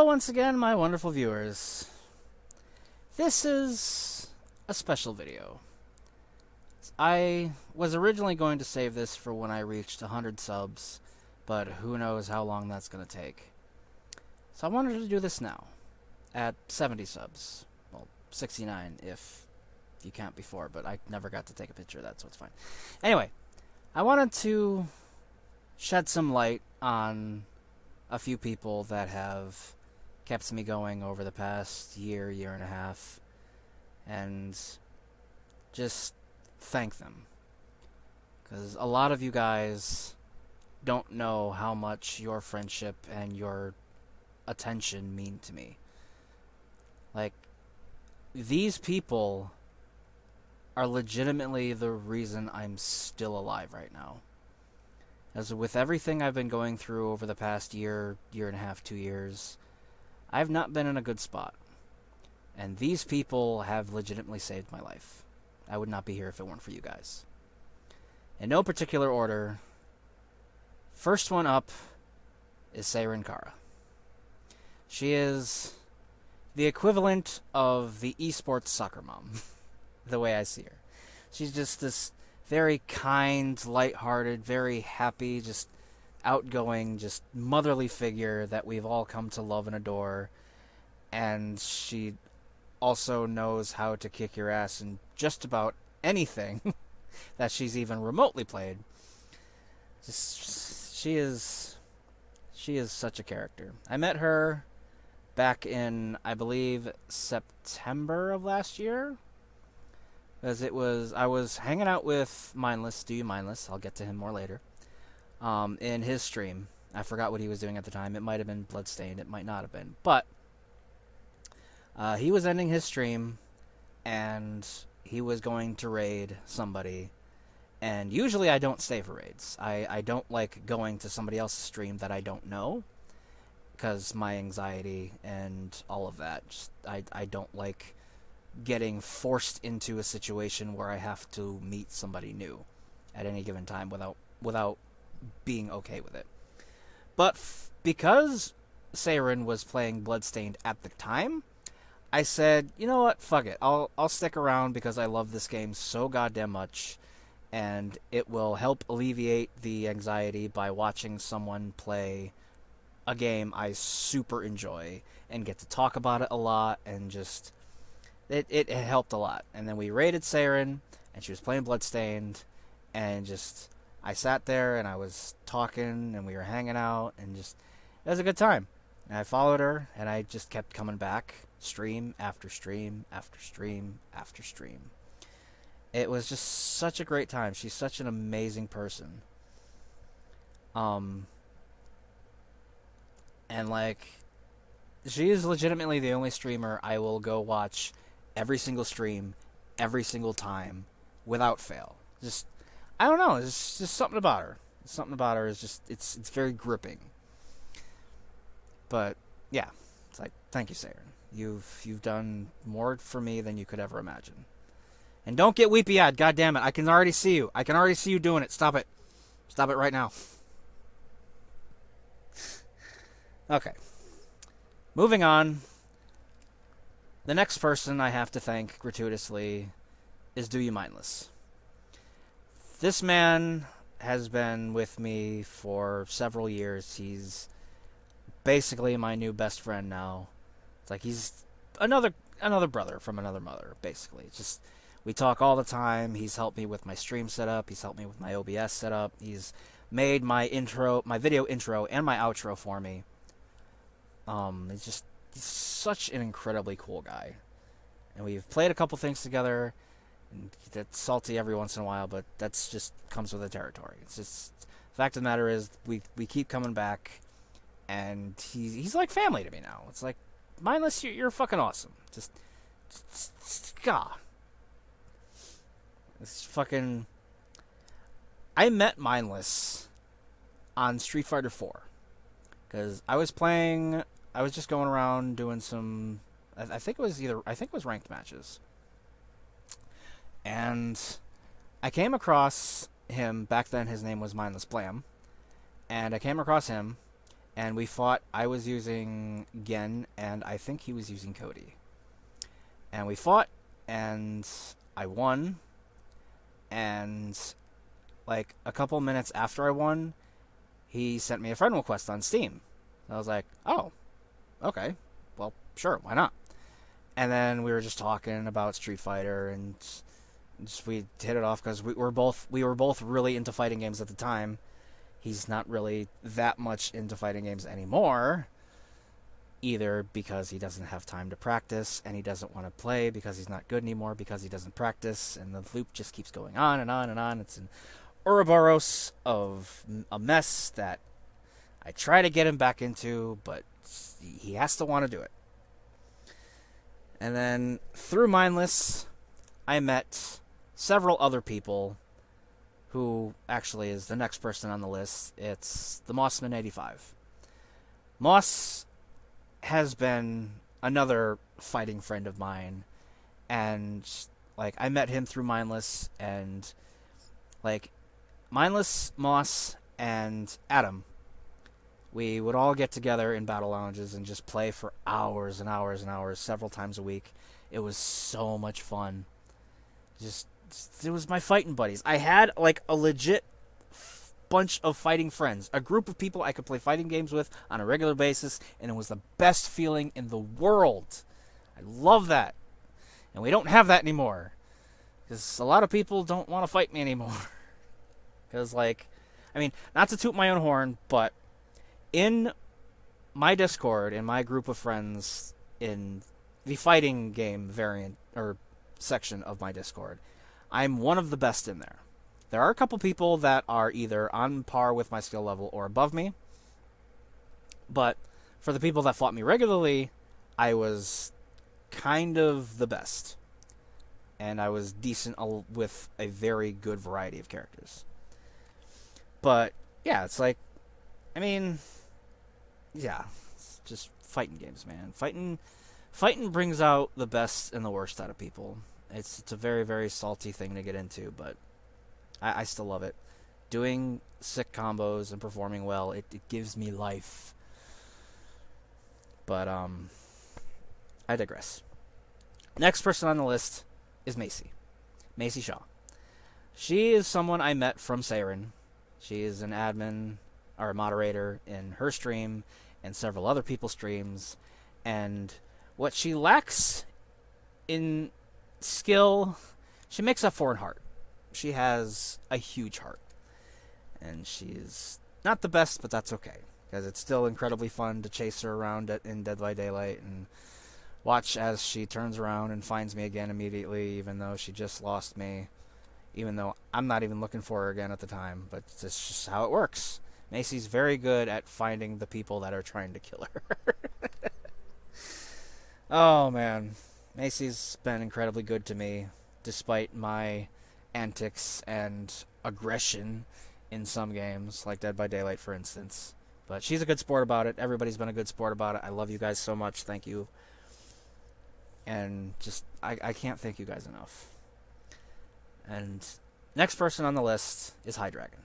once again, my wonderful viewers. This is a special video. I was originally going to save this for when I reached 100 subs, but who knows how long that's going to take. So I wanted to do this now, at 70 subs. Well, 69 if you count before, but I never got to take a picture of that, so it's fine. Anyway, I wanted to shed some light on a few people that have kept me going over the past year and a half, and just thank them. Because a lot of you guys don't know how much your friendship and your attention mean to me. Like, these people are legitimately the reason I'm still alive right now. As with everything I've been going through over the past year and a half, 2 years, I've not been in a good spot. And these people have legitimately saved my life. I would not be here if it weren't for you guys. In no particular order, first one up is SeirenKara. She is the equivalent of the esports soccer mom, the way I see her. She's just this very kind, lighthearted, very happy, just outgoing, just motherly figure that we've all come to love and adore. And she also knows how to kick your ass in just about anything that she's even remotely played. She is such a character. I met her back in, I believe, September of last year. Because I was hanging out with Mindless, You Mindless, I'll get to him more later, in his stream. I forgot what he was doing at the time. It might have been Bloodstained, it might not have been. But he was ending his stream, and he was going to raid somebody. And usually I don't stay for raids. I don't like going to somebody else's stream that I don't know, because my anxiety and all of that. Just, I don't like getting forced into a situation where I have to meet somebody new at any given time without being okay with it. But because Seiren was playing Bloodstained at the time, I said, you know what, fuck it. I'll stick around because I love this game so goddamn much, and it will help alleviate the anxiety by watching someone play a game I super enjoy and get to talk about it a lot, and just it helped a lot. And then we raided Seiren, and she was playing Bloodstained, and just I sat there and I was talking and we were hanging out, and just it was a good time. And I followed her, and I just kept coming back, stream after stream after stream after stream. It was just such a great time. She's such an amazing person. And like, she is legitimately the only streamer I will go watch every single stream, every single time, without fail. Just, I don't know, it's just something about her. Something about her is just, it's very gripping. But, yeah, it's like, thank you, Seiren. You've done more for me than you could ever imagine. And don't get weepy-eyed, goddammit. I can already see you. I can already see you doing it. Stop it. Stop it right now. Okay. Moving on. The next person I have to thank gratuitously is You Mindless. This man has been with me for several years. He's basically my new best friend now. It's like he's another brother from another mother, basically. It's just, we talk all the time. He's helped me with my stream setup. He's helped me with my OBS setup. He's made my video intro and my outro for me. He's such an incredibly cool guy. And we've played a couple things together, and that's salty every once in a while, but that's just comes with the territory. It's just, the fact of the matter is, we keep coming back, and he's like family to me now. It's like, Mindless, you're fucking awesome. Just God. It's fucking... I met Mindless on Street Fighter 4. Because I was just going around doing some... I think it was ranked matches. And I came across him, back then his name was Mindless Blam. And I came across him, and we fought. I was using Gen, and I think he was using Cody. And we fought, and I won. And like a couple minutes after I won, he sent me a friend request on Steam. I was like, oh, okay, well, sure, why not? And then we were just talking about Street Fighter, and just we hit it off because we were both really into fighting games at the time. He's not really that much into fighting games anymore, either because he doesn't have time to practice, and he doesn't want to play because he's not good anymore because he doesn't practice, and the loop just keeps going on and on and on. It's an Ouroboros of a mess that I try to get him back into, but he has to want to do it. And then through Mindless, I met several other people who actually is the next person on the list. It's the Mossman85. Moss has been another fighting friend of mine, and like I met him through Mindless, and like Mindless, Moss, and Adam, we would all get together in battle lounges and just play for hours and hours and hours, several times a week. It was so much fun. It was my fighting buddies. I had like a legit bunch of fighting friends, a group of people I could play fighting games with on a regular basis, and it was the best feeling in the world. I love that. And we don't have that anymore, because a lot of people don't want to fight me anymore. Because, like, I mean, not to toot my own horn, but in my Discord, in my group of friends, in the fighting game variant, or section of my Discord, I'm one of the best in there. There are a couple people that are either on par with my skill level or above me, but for the people that fought me regularly, I was kind of the best. And I was decent with a very good variety of characters. But, yeah, it's like, I mean, yeah, it's just fighting games, man. Fighting brings out the best and the worst out of people. It's a very, very salty thing to get into, but I still love it. Doing sick combos and performing well, it gives me life. But, I digress. Next person on the list is MaisieShaw. She is someone I met from Siren. She is an admin, or a moderator, in her stream and several other people's streams. And what she lacks in skill, she makes up for in heart. She has a huge heart. And she's not the best, but that's okay, because it's still incredibly fun to chase her around in Dead by Daylight and watch as she turns around and finds me again immediately, even though she just lost me, even though I'm not even looking for her again at the time. But it's just how it works. Maisie's very good at finding the people that are trying to kill her. Oh, man. Maisie's been incredibly good to me, despite my antics and aggression in some games, like Dead by Daylight, for instance. But she's a good sport about it. Everybody's been a good sport about it. I love you guys so much. Thank you. And just, I can't thank you guys enough. And next person on the list is Hydragon.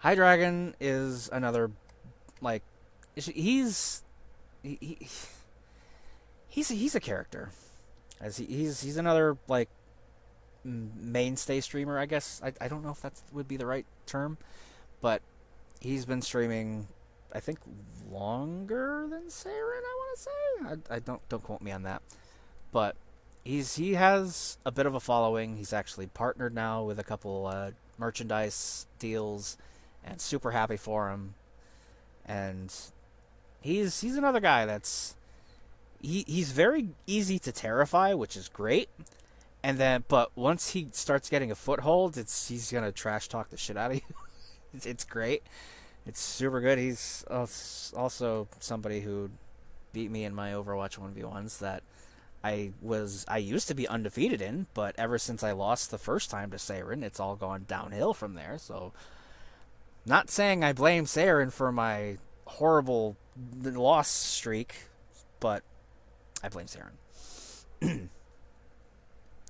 Hydragon is another, like, he's a character. As he's another, like, mainstay streamer, I guess. I don't know if that would be the right term, but he's been streaming, I think, longer than Siren, I want to say. I don't quote me on that. But he has a bit of a following. He's actually partnered now with a couple merchandise deals, and super happy for him. And he's another guy that's he's very easy to terrify, which is great. And then, but once he starts getting a foothold, he's gonna trash talk the shit out of you. It's great. It's super good. He's also somebody who beat me in my Overwatch 1v1s that I used to be undefeated in, but ever since I lost the first time to Siren, it's all gone downhill from there. So, not saying I blame Siren for my horrible loss streak, but I blame Siren.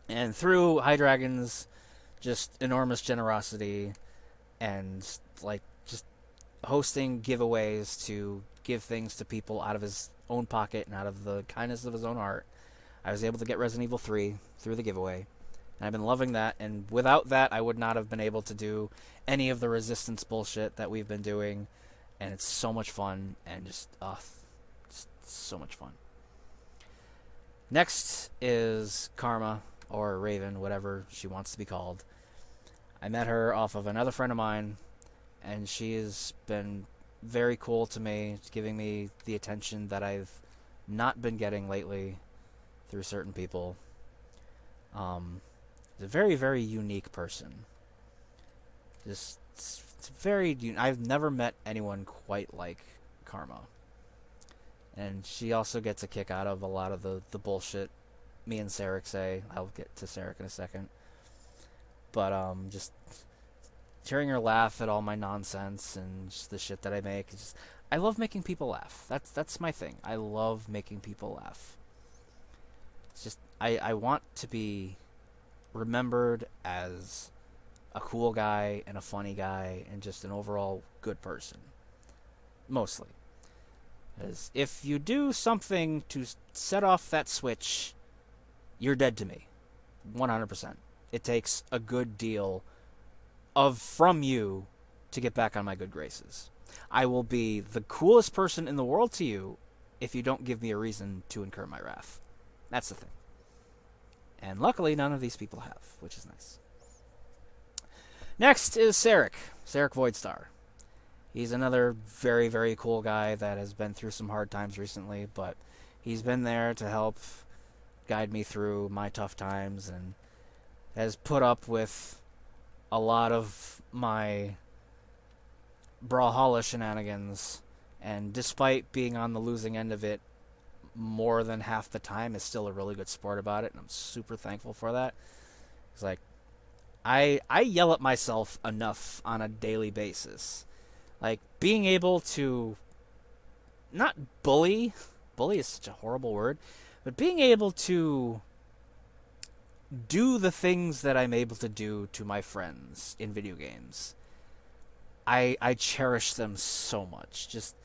And through Hydragon's just enormous generosity and, like, just hosting giveaways to give things to people out of his own pocket and out of the kindness of his own heart. I was able to get Resident Evil 3 through the giveaway, and I've been loving that, and without that, I would not have been able to do any of the Resistance bullshit that we've been doing, and it's so much fun, and just so much fun. Next is Karma, or Raven, whatever she wants to be called. I met her off of another friend of mine, and she has been very cool to me, giving me the attention that I've not been getting lately through certain people. She's a very, very unique person. Just it's very. I've never met anyone quite like Karma, and she also gets a kick out of a lot of the bullshit me and Seric say. I'll get to Seric in a second, but just hearing her laugh at all my nonsense and just the shit that I make. I love making people laugh. That's my thing. I love making people laugh. It's just I want to be remembered as a cool guy and a funny guy and just an overall good person. Mostly. Because if you do something to set off that switch, you're dead to me. 100%. It takes a good deal from you to get back on my good graces. I will be the coolest person in the world to you if you don't give me a reason to incur my wrath. That's the thing. And luckily, none of these people have, which is nice. Next is Seric Voidstar. He's another very, very cool guy that has been through some hard times recently, but he's been there to help guide me through my tough times and has put up with a lot of my Brawlhalla shenanigans, and despite being on the losing end of it more than half the time, is still a really good sport about it, and I'm super thankful for that. It's like, I yell at myself enough on a daily basis. Like, being able to not bully is such a horrible word, but being able to do the things that I'm able to do to my friends in video games, I cherish them so much. Just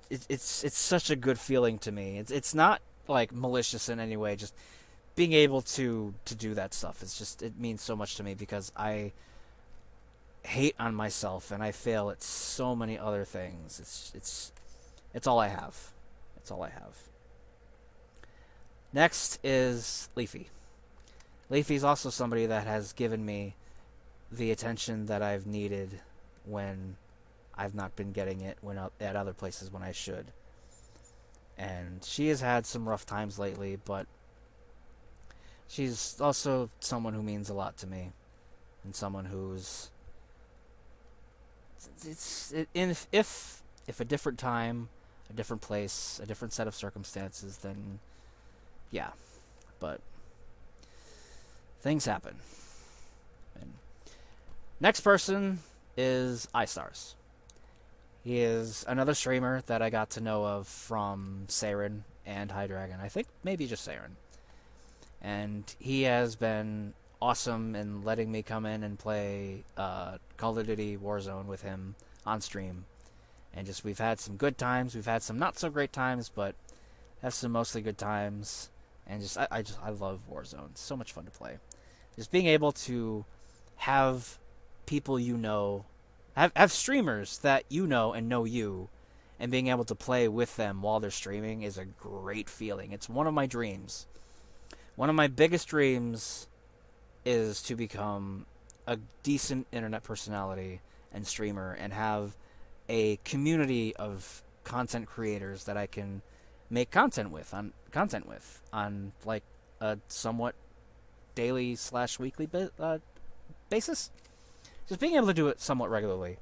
it's such a good feeling to me. It's not like malicious in any way. Just being able to do that stuff, it means so much to me, because I hate on myself and I fail at so many other things. It's all I have. It's all I have. Next is Leafy. Leafy's also somebody that has given me the attention that I've needed when I've not been getting it at other places when I should. And she has had some rough times lately, but she's also someone who means a lot to me, and someone who's if a different time, a different place, a different set of circumstances, then yeah, but things happen. And next person is iStars. He is another streamer that I got to know of from Siren and Hydragon. I think maybe just Siren. And he has been awesome in letting me come in and play Call of Duty Warzone with him on stream. And just, we've had some good times, we've had some not so great times, but have some mostly good times. And just I love Warzone. It's so much fun to play. Just being able to have people you know, have streamers that you know and know you, and being able to play with them while they're streaming is a great feeling. It's one of my dreams. One of my biggest dreams is to become a decent internet personality and streamer and have a community of content creators that I can make content with on like a somewhat daily / weekly basis. Just being able to do it somewhat regularly.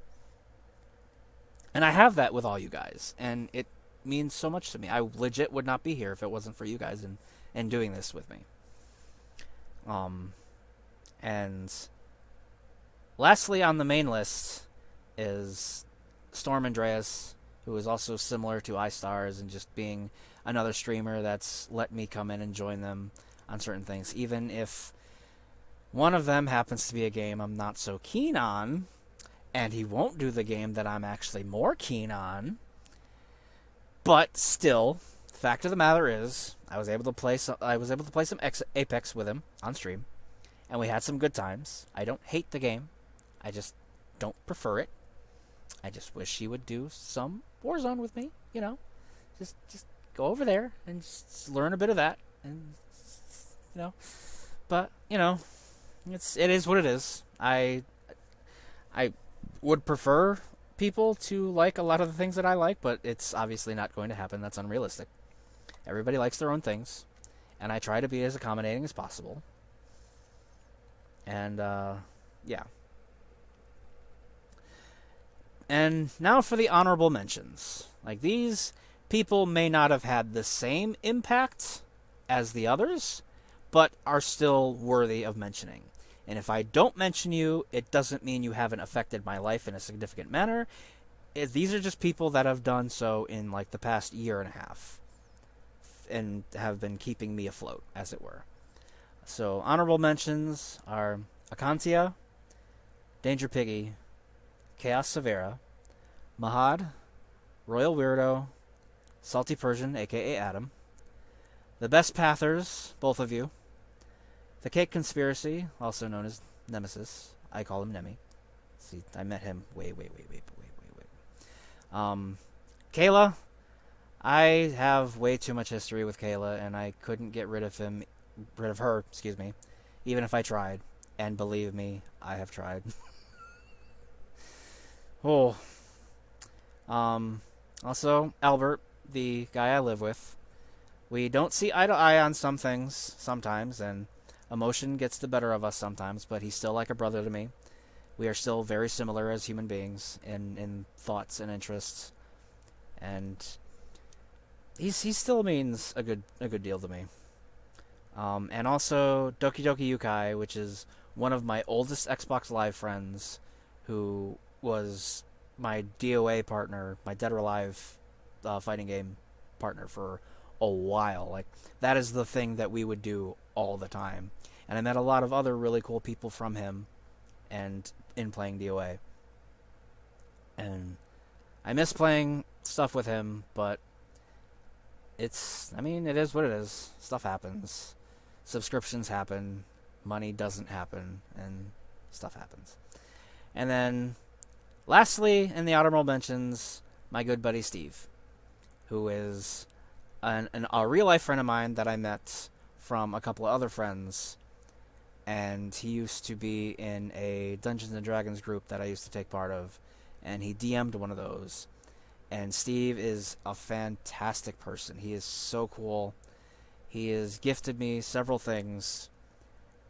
And I have that with all you guys, and it means so much to me. I legit would not be here if it wasn't for you guys and doing this with me. And lastly on the main list is Stormandreas, who is also similar to iStars and just being another streamer that's let me come in and join them on certain things, even if one of them happens to be a game I'm not so keen on, and he won't do the game that I'm actually more keen on. But still, the fact of the matter is, I was able to play some Apex with him on stream, and we had some good times. I don't hate the game. I just don't prefer it. I just wish he would do some Warzone with me, you know. Just go over there and just learn a bit of that, and you know. But you know, it is what it is. I would prefer people to like a lot of the things that I like, but it's obviously not going to happen. That's unrealistic. Everybody likes their own things, and I try to be as accommodating as possible. And yeah. And now for the honorable mentions. Like, these people may not have had the same impact as the others, but are still worthy of mentioning. And if I don't mention you, it doesn't mean you haven't affected my life in a significant manner. These are just people that have done so in, like, the past year and a half, and have been keeping me afloat, as it were. So, honorable mentions are Akantia, Danger Piggy, Chaos Severa, Mahad, Royal Weirdo, Salty Persian, aka Adam, the Best Pathers, both of you, the Cake Conspiracy, also known as Nemesis. I call him Nemi. See, I met him way. Kayla, I have way too much history with Kayla, and I couldn't get rid of her, even if I tried. And believe me, I have tried. Oh. Also, Albert, the guy I live with. We don't see eye to eye on some things sometimes, and emotion gets the better of us sometimes, but he's still like a brother to me. We are still very similar as human beings in thoughts and interests. And he still means a good deal to me. And also Doki Doki Yukai, which is one of my oldest Xbox Live friends, who was my DOA partner, my Dead or Alive fighting game partner for a while. Like, that is the thing that we would do all the time. And I met a lot of other really cool people from him and in playing DOA. And I miss playing stuff with him, but it is what it is. Stuff happens. Subscriptions happen. Money doesn't happen, and stuff happens. And then, lastly, in the honorable mentions, my good buddy Steve, who is a real-life friend of mine that I met from a couple of other friends, and he used to be in a Dungeons & Dragons group that I used to take part of, and he DM'd one of those. And Steve is a fantastic person. He is so cool. He has gifted me several things,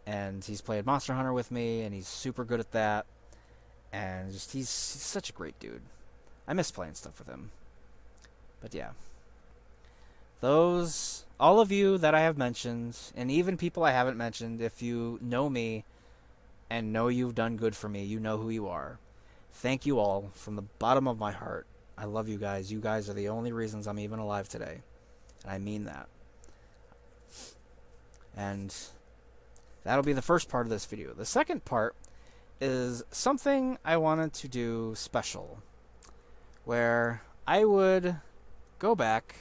and he's played Monster Hunter with me, and he's super good at that. And just he's such a great dude. I miss playing stuff with him. But yeah. All of you that I have mentioned, and even people I haven't mentioned, if you know me and know you've done good for me, you know who you are. Thank you all from the bottom of my heart. I love you guys. You guys are the only reasons I'm even alive today. And I mean that. And that'll be the first part of this video. The second part is something I wanted to do special, where I would go back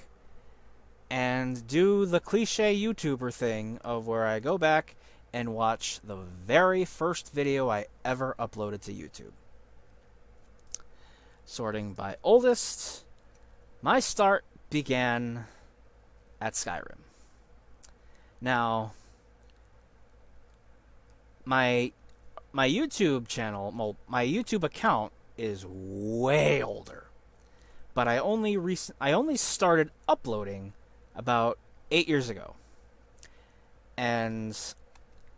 and do the cliche YouTuber thing of where I go back and watch the very first video I ever uploaded to YouTube. Sorting by oldest, my start began at Skyrim. Now, my YouTube channel, my YouTube account is way older, but I only started uploading about 8 years ago. And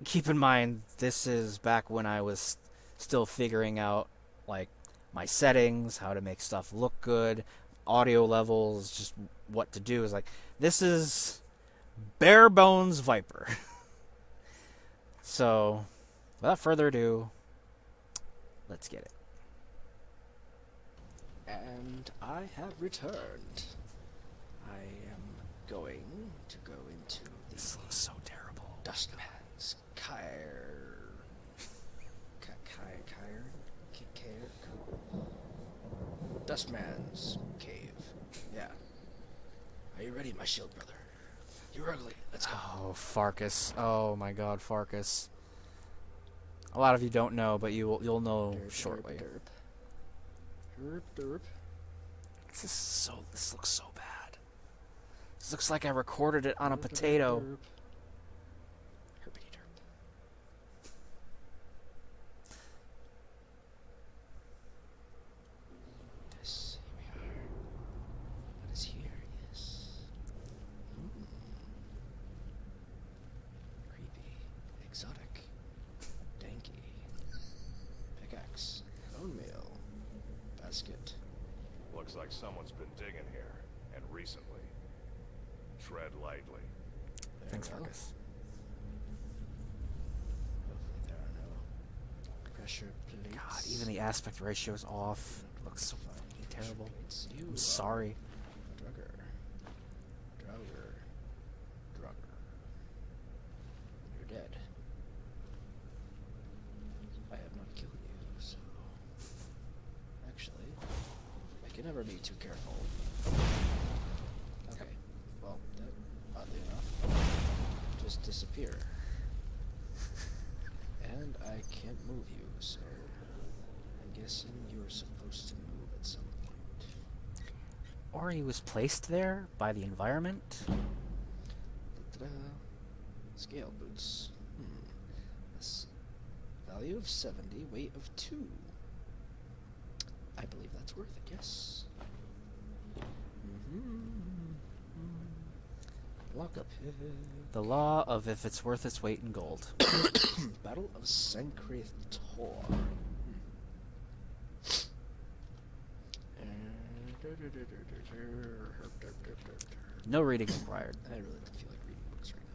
keep in mind, this is back when I was still figuring out, like, my settings, how to make stuff look good, audio levels, just what to do. Is like, this is bare bones Viper. So, without further ado, let's get it. And I have returned. I am going to go into the This looks so terrible. Dustman's Dust Man's cave. Yeah. Are you ready, my shield brother? You're ugly. Let's go. Oh, Farkas. Oh my god, Farkas. A lot of you don't know, but you'll know shortly. Derp, derp. This looks so bad. This looks like I recorded it on a potato. Herpity derp. This, here we are. What is here? Yes. Creepy. Exotic. Danky. Pickaxe. Bone meal. Basket. Looks like someone's been digging here, and recently. Tread lightly. Thanks, Farkas. Hopefully there are no pressure plates. God, even the aspect ratio is off. It looks so fucking terrible. I'm sorry. Drugger. You're dead. I have not killed you, so... Actually, I can never be too careful. Okay, well, that, oddly enough, just disappear. And I can't move you, so I'm guessing you're supposed to move at some point. Or he was placed there by the environment. Da-da-da. Scale boots. This value of 70, weight of 2. I believe that's worth it, yes. Lock up. The law of if it's worth its weight in gold. Battle of Sencraith Tor. No reading required. I really don't feel like reading books right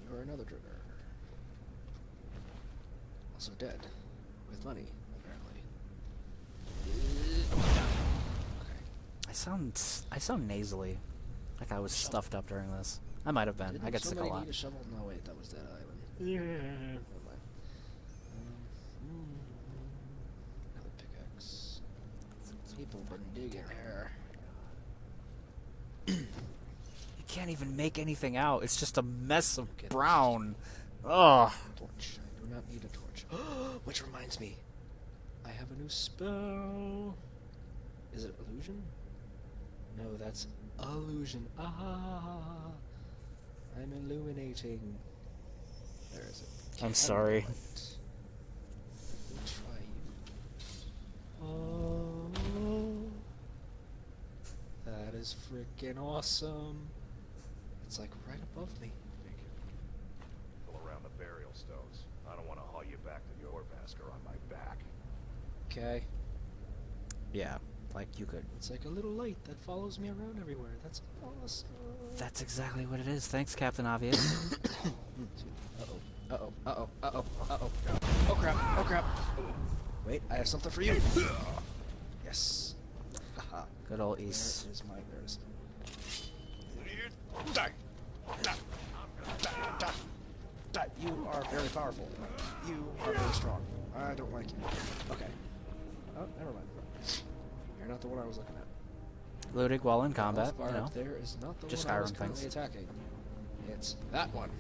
now. You're another drugger. Also dead. With money, apparently. Okay. I sound nasally. Like I was stuffed up during this. I might have been. Didn't I get sick a lot. Need a shovel? No, wait, that was Dead Island. Yeah. Never mind. Another pickaxe. People been digging here. You can't even make anything out. It's just a mess of brown. Ugh. Torch. I do not need a torch. Which reminds me, I have a new spell. Is it illusion? No, that's illusion. Ah, I'm illuminating. There is it. I'm sorry. We'll try you. Oh, that is freaking awesome. It's like right above me. Pull around the burial stones. I don't want to haul you back to your Vasker on my back. Okay. Yeah, like you could. It's like a little light that follows me around everywhere. That's awesome. That's exactly what it is. Thanks, Captain Obvious. Uh-oh. Uh-oh. Uh-oh. Uh-oh. Oh, crap. Oh, crap. Wait, I have something for you. Yes. Haha. Good old East. There is my... There's... Die! Die! Die! Die! Die! You are very powerful. You are very strong. I don't like you. Okay. Oh, never mind. You're not the one I was looking at. Looting while in combat, Far you know. up there is not the Just one I was Skyrim currently things. attacking. It's that one.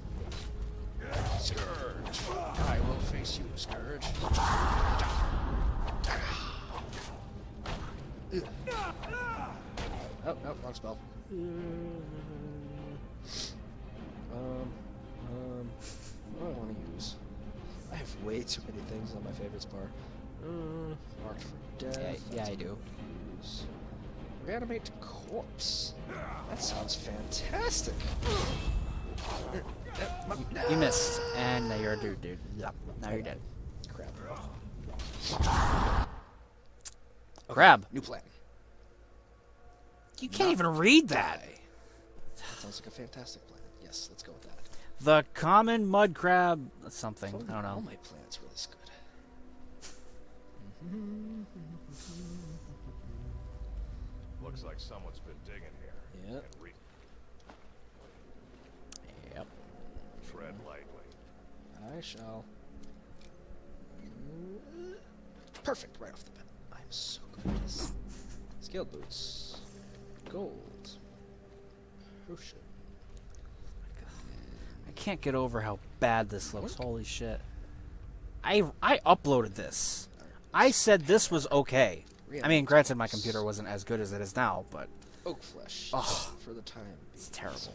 Scourge. I will face you, Scourge. Oh, no, wrong spell. What do I want to use? I have way too many things on my favorites bar. Marked for death. Yeah, I do. Use. Reanimate corpse. That sounds fantastic. You missed, and now you're a dude. Yep, now you're dead. Crap. Crab. New plan. You can't even read that. That sounds like a fantastic plan. Yes, let's go with that. The common mud crab something. I don't All know. my plans were this good. Looks like someone's been digging here. Yep. And Yep. tread lightly. I shall. Perfect, right off the bat. I'm so good at this. Scaled boots. Gold. Potion. I can't get over how bad this looks. Holy shit. I uploaded this. I said this was okay. I mean, granted, my computer wasn't as good as it is now, but... Oak flesh. Oh, For the time. it's terrible.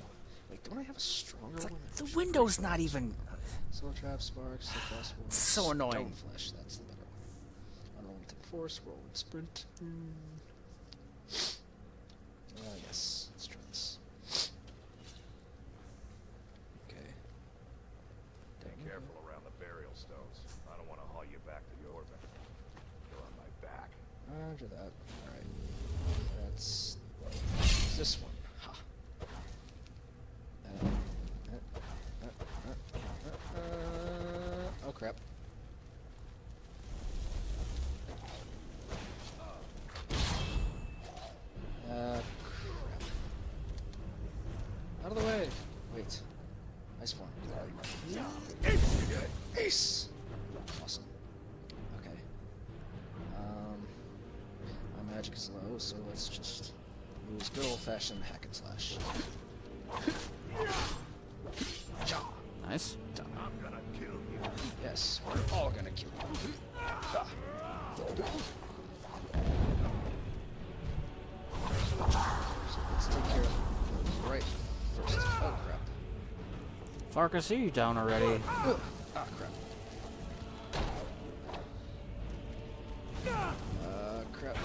Wait, don't I have a stronger It's like, one? the window's not even... Soul trap, sparks, the fast one. It's so annoying. Stone flesh, that's the better one. Unlimited force, roll and sprint. Yes, let's try this. Okay. Be careful around the burial stones. I don't want to haul you back to your bed. You're on my back. Roger that. Alright. That's... this one. Ha. Oh crap. Crap. Out of the way! Wait. Nice one. Ace! Awesome. Okay. My magic is low, so let's just use good old-fashioned hack and slash. Nice. I'm gonna kill you. Yes, we're all gonna kill you. Ah. So let's take care of those right first. Oh crap. Farkas, are you down already? Ah crap. Crap.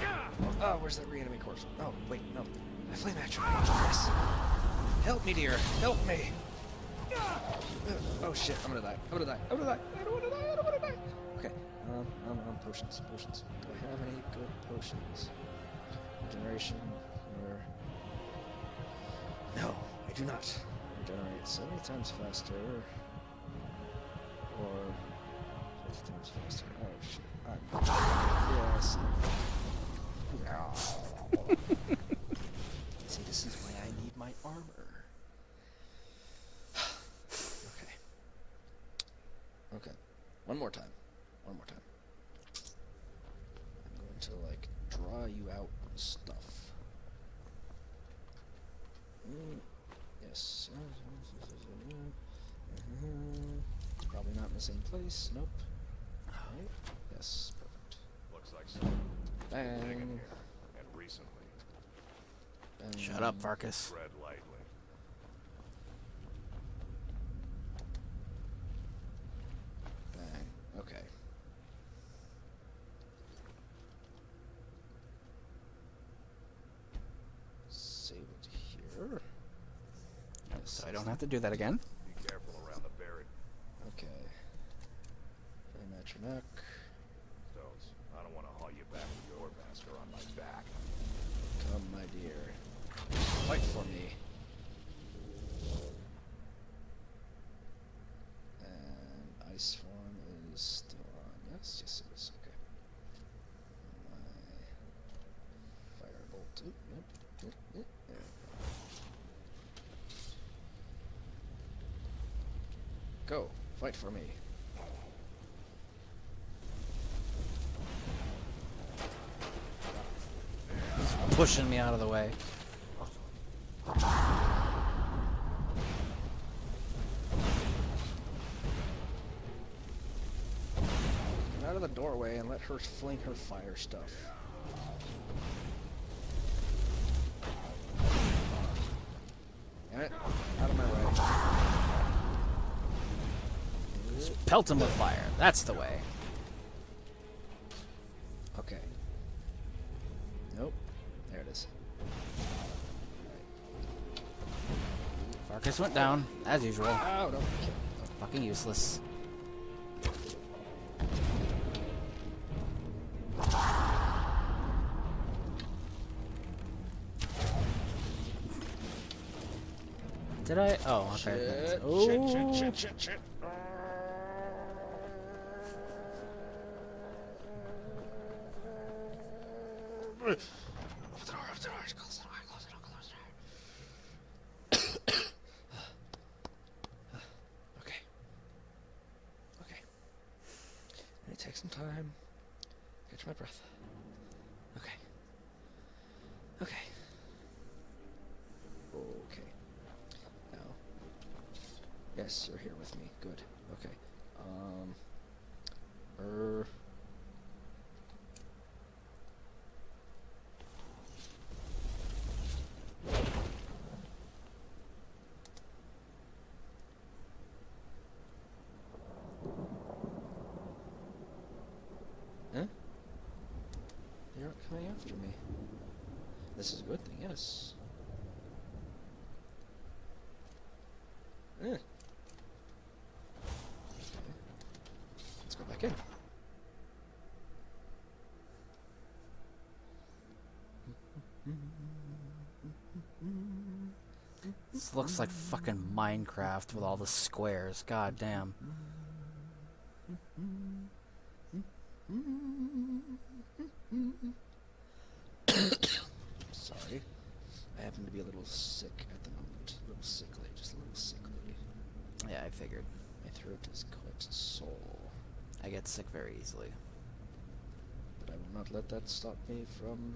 Oh, where's that re-enemy corpse? Oh, wait, no. My flame action. Yes. Help me, dear. Help me. Oh shit, I'm gonna die. I'm gonna die. I'm gonna die. I don't wanna die. I don't wanna die. Okay. Potions. Potions. Do I have any good potions? Regeneration. Or... no, I do not. Regenerate 70 times faster. Or 50 times faster. Oh shit. Yes. See, this is why I need my armor. Okay. Okay. One more time. I'm going to, like, draw you out and stuff. Yes. Probably not in the same place. Nope. Right. Yes. Perfect. Looks like someone Bang. and recently. Bang. Shut up, Farkas. Tread lightly. Bang. Okay. Save it here. So I don't have to do that again. Be careful around the buried Okay. Flame at your neck. stones. I don't want to haul you back to your master on my back. Come, my dear. Fight for me. And ice form is still on. Yes, yes it is. Okay. My firebolt. Oop, yep. There we go. Go. Fight for me. Pushing me out of the way. Get out of the doorway and let her fling her fire stuff. Damn it. Out of my way. Pelt him with fire. That's the way. Okay. Nope. There it is. Farkas went down, as usual. Oh, don't kill. Fucking useless. Did I? Oh, okay. Shit, Oh. shit. Open the door, close the door. Okay. Okay. Let me take some time. Catch my breath. nice. You're here with me. Good. Okay. Huh? They aren't coming after me. This is a good thing, yes. Okay. Let's go back in. This looks like fucking Minecraft with all the squares. God damn. Sorry. I happen to be a little sick at the moment. A little sickly, just a little sickly. Yeah, I figured. My throat is quite sore. I get sick very easily. But I will not let that stop me from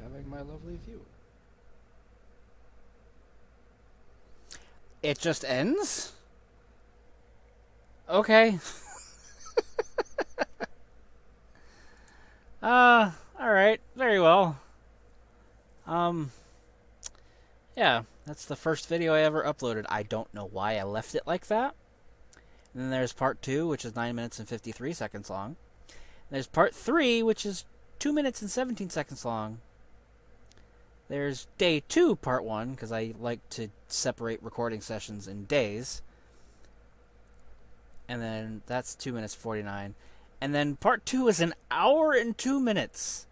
having my lovely view. It just ends? Okay. Alright. Very well. Yeah, that's the first video I ever uploaded. I don't know why I left it like that. And then there's part 2, which is 9 minutes and 53 seconds long. And there's part 3, which is 2 minutes and 17 seconds long. There's day 2, part 1, because I like to separate recording sessions in days. And then that's 2 minutes 49. And then part 2 is an hour and 2 minutes.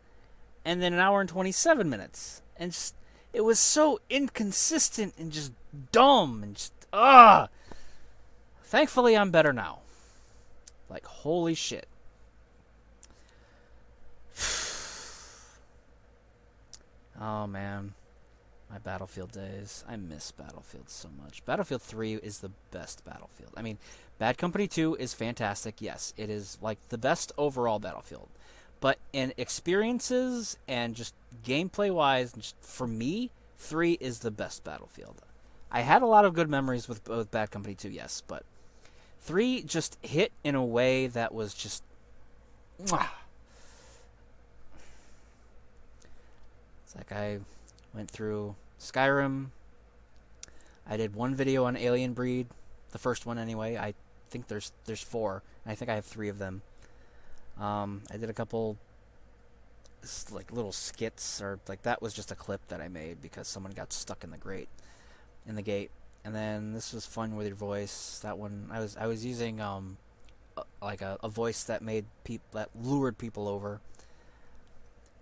And then an hour and 27 minutes. And just, it was so inconsistent and just dumb and just, Thankfully, I'm better now. Like, holy shit. Oh, man. My Battlefield days. I miss Battlefield so much. Battlefield 3 is the best Battlefield. I mean, Bad Company 2 is fantastic. Yes, it is, like, the best overall Battlefield. But in experiences and just gameplay-wise, just for me, 3 is the best Battlefield. I had a lot of good memories with Bad Company 2, yes, but 3 just hit in a way that was just... Mwah. It's like I went through Skyrim. I did one video on Alien Breed, the first one anyway. I think there's 4. And I think I have 3 of them. I did a couple like little skits, or like that was just a clip that I made because someone got stuck in the gate. And then this was Fun with Your Voice. That one I was using like a voice that made that lured people over.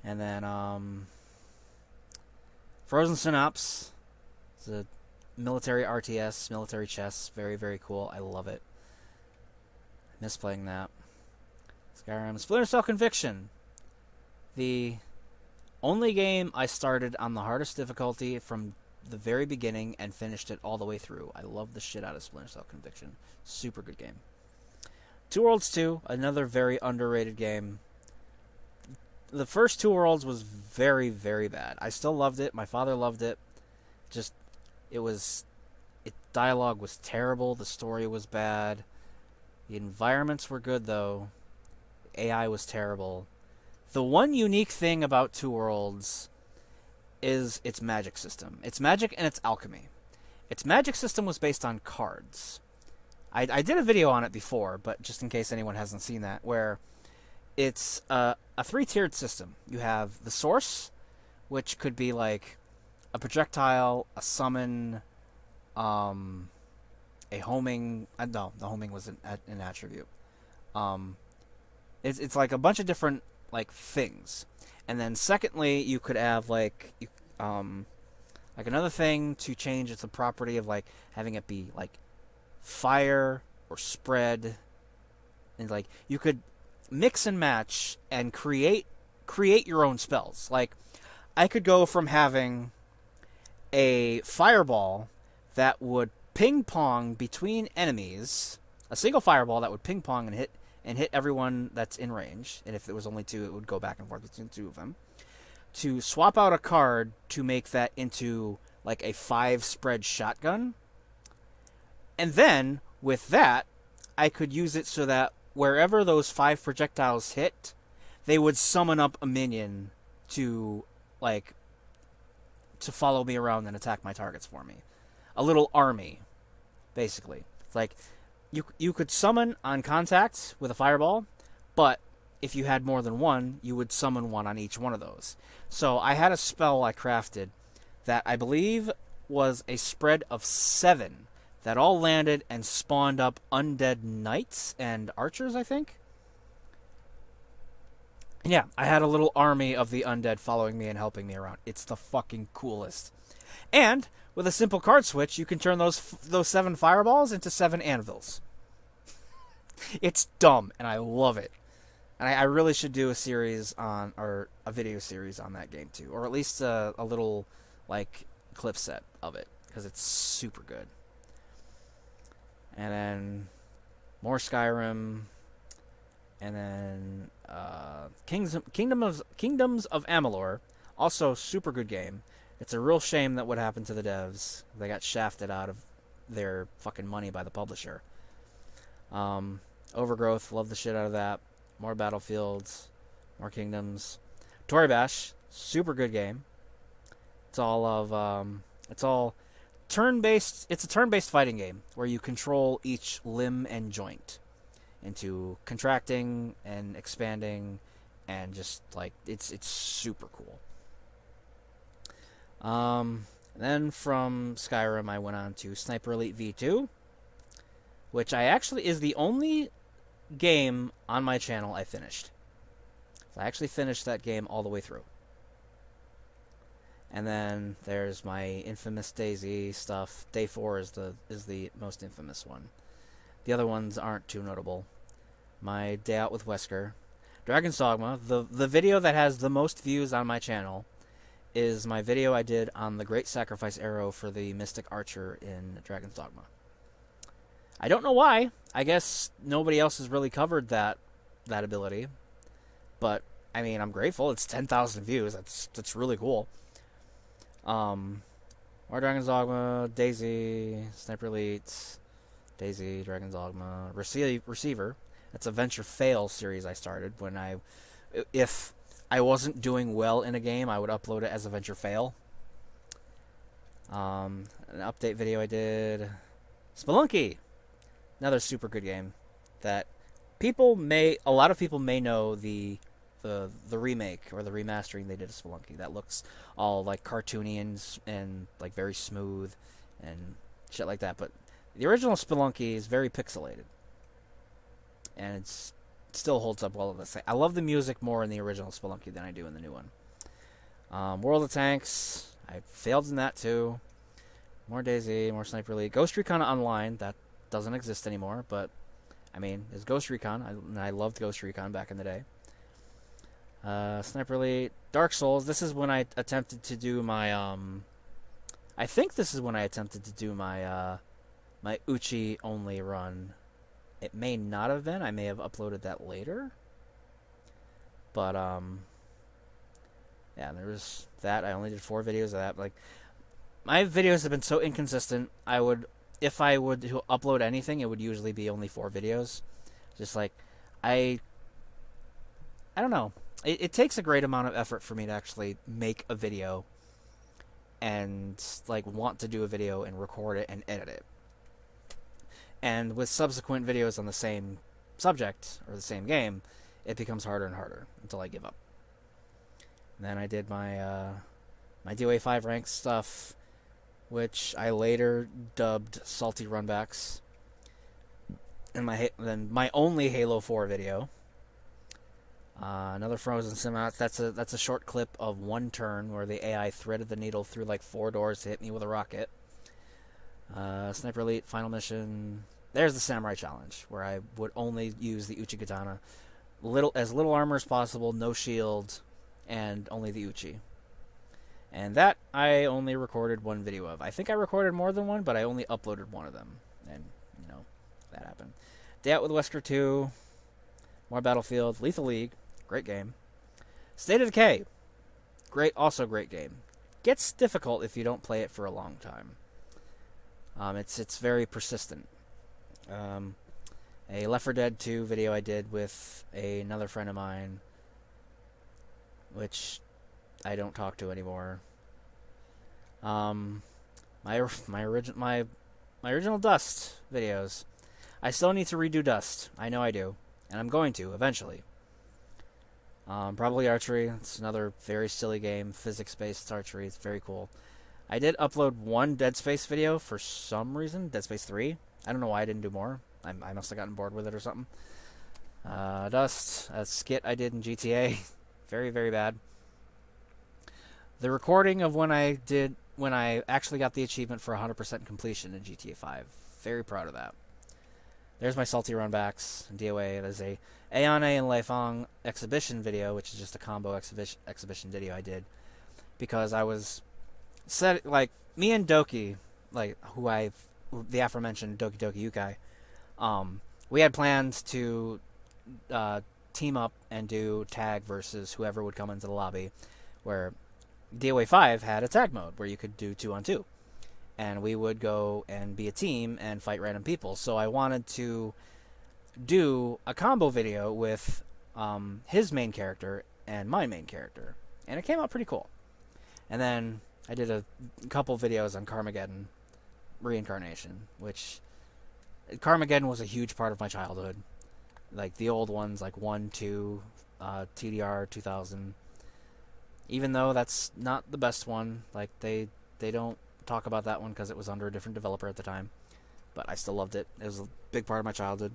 And then Frozen Synapse. It's a military RTS, military chess. Very, very cool. I love it. I miss playing that. Skyrim. Splinter Cell Conviction. The only game I started on the hardest difficulty from the very beginning and finished it all the way through. I love the shit out of Splinter Cell Conviction. Super good game. Two Worlds 2, another very underrated game. The first Two Worlds was very, very bad. I still loved it. My father loved it. Just, dialogue was terrible. The story was bad. The environments were good, though. AI was terrible. The one unique thing about Two Worlds is its magic system. Its magic and its alchemy. Its magic system was based on cards. I did a video on it before, but just in case anyone hasn't seen that, where it's a 3-tiered system. You have the source, which could be like a projectile, a summon, a homing. No, the homing was an attribute. It's like a bunch of different like things, and then secondly, you could have like another thing to change. It's a property of like having it be like fire or spread, and like you could mix and match and create your own spells. Like I could go from having a fireball that would ping pong between enemies, a single fireball that would ping pong and hit everyone that's in range, and if there was only 2, it would go back and forth between 2 of them, to swap out a card to make that into like a 5 spread shotgun. And then, with that, I could use it so that wherever those 5 projectiles hit, they would summon up a minion to, like, to follow me around and attack my targets for me. A little army, basically. It's like, you could summon on contact with a fireball, but if you had more than one, you would summon one on each one of those. So I had a spell I crafted that I believe was a spread of 7 that all landed and spawned up undead knights and archers, I think. And yeah, I had a little army of the undead following me and helping me around. It's the fucking coolest. And with a simple card switch, you can turn those 7 fireballs into 7 anvils. It's dumb, and I love it. And I really should do a series on, or a video series on that game too, or at least a little like clip set of it, because it's super good. And then more Skyrim, and then Kingdoms of Amalur, also super good game. It's a real shame that what happened to the devs. They got shafted out of their fucking money by the publisher. Overgrowth, love the shit out of that. More Battlefields, more Kingdoms. Tory Bash, super good game. It's all turn-based. It's a turn-based fighting game where you control each limb and joint into contracting and expanding, and just like it's super cool. Then from Skyrim, I went on to Sniper Elite V2, which is the only game on my channel I finished. So I actually finished that game all the way through. And then there's my infamous DayZ stuff. Day 4 is the most infamous one. The other ones aren't too notable. My Day Out with Wesker. Dragon's Dogma, the video that has the most views on my channel, is my video I did on the Great Sacrifice Arrow for the Mystic Archer in Dragon's Dogma. I don't know why. I guess nobody else has really covered that ability. But, I mean, I'm grateful. It's 10,000 views. That's really cool. More Dragon's Dogma, DayZ, Sniper Elite, DayZ, Dragon's Dogma, Receiver. That's a Venture Fail series I started when if I wasn't doing well in a game, I would upload it as a Venture Fail. An update video I did. Spelunky! Another super good game that a lot of people may know the remake or the remastering they did of Spelunky. That looks all like cartoony and like very smooth and shit like that. But the original Spelunky is very pixelated, and it still holds up well. I love the music more in the original Spelunky than I do in the new one. World of Tanks, I failed in that too. More DayZ, more Sniper Elite, Ghost Recon Online. That doesn't exist anymore, but I mean, it's Ghost Recon. I loved Ghost Recon back in the day. Sniper Elite, Dark Souls. This is when I attempted to do my I think this is when I attempted to do my my Uchi only run. It may not have been. I may have uploaded that later. But yeah, there was that. I only did 4 videos of that. Like, my videos have been so inconsistent. If I would upload anything, it would usually be only 4 videos. Just like, I don't know. It takes a great amount of effort for me to actually make a video and like want to do a video and record it and edit it. And with subsequent videos on the same subject or the same game, it becomes harder and harder until I give up. And then I did my my DOA 5 rank stuff, which I later dubbed Salty Runbacks. And then my only Halo 4 video. Another Frozen Sim. That's a short clip of 1 turn where the AI threaded the needle through like 4 doors to hit me with a rocket. Sniper Elite, Final Mission. There's the Samurai Challenge, where I would only use the Uchi Katana. As little armor as possible, no shield, and only the Uchi. And that I only recorded 1 video of. I think I recorded more than 1, but I only uploaded 1 of them. And, that happened. Day Out with Wesker 2. More Battlefield. Lethal League. Great game. State of Decay. Also great game. Gets difficult if you don't play it for a long time. It's very persistent. A Left 4 Dead 2 video I did with another friend of mine, which I don't talk to anymore. My original Dust videos. I still need to redo Dust. I know I do, and I'm going to eventually. Probably archery. It's another very silly game, physics-based archery. It's very cool. I did upload one Dead Space video for some reason, Dead Space 3. I don't know why I didn't do more. I must have gotten bored with it or something. Dust, a skit I did in GTA. Very, very bad. The recording of when I actually got the achievement for 100% completion in GTA 5. Very proud of that. There's my Salty Runbacks in DOA. There's a Ayane and Leifong exhibition video, which is just a combo exhibition video I did. Because I was set, like, me and Doki, like, the aforementioned Doki Doki Yukai, we had plans to team up and do tag versus whoever would come into the lobby, where DOA 5 had a tag mode where you could do 2-on-2. And we would go and be a team and fight random people. So I wanted to do a combo video with his main character and my main character. And it came out pretty cool. And then I did a couple videos on Carmageddon Reincarnation, which Carmageddon was a huge part of my childhood. Like the old ones, like 1, 2, TDR 2000. Even though that's not the best one, like they don't talk about that one because it was under a different developer at the time. But I still loved it. It was a big part of my childhood.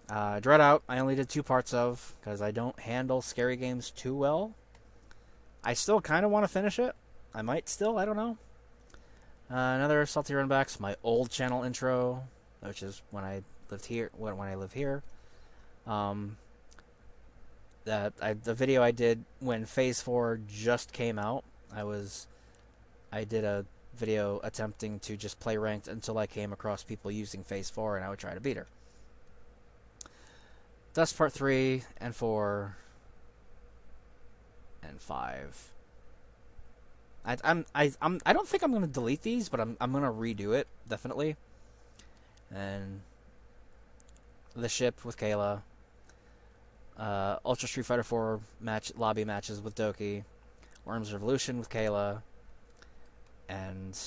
Dread Out, I only did 2 parts of because I don't handle scary games too well. I still kind of want to finish it. I might still, I don't know. Another Salty Runbacks, my old channel intro, which is when I lived here. When I live here. The video I did when Phase 4 just came out. I did a video attempting to just play ranked until I came across people using Phase 4, and I would try to beat her. Dust Part 3 and 4 and 5. I don't think I'm gonna delete these, but I'm gonna redo it definitely. And the ship with Kayla. Ultra Street Fighter 4 lobby matches with Doki, Worms Revolution with Kayla, and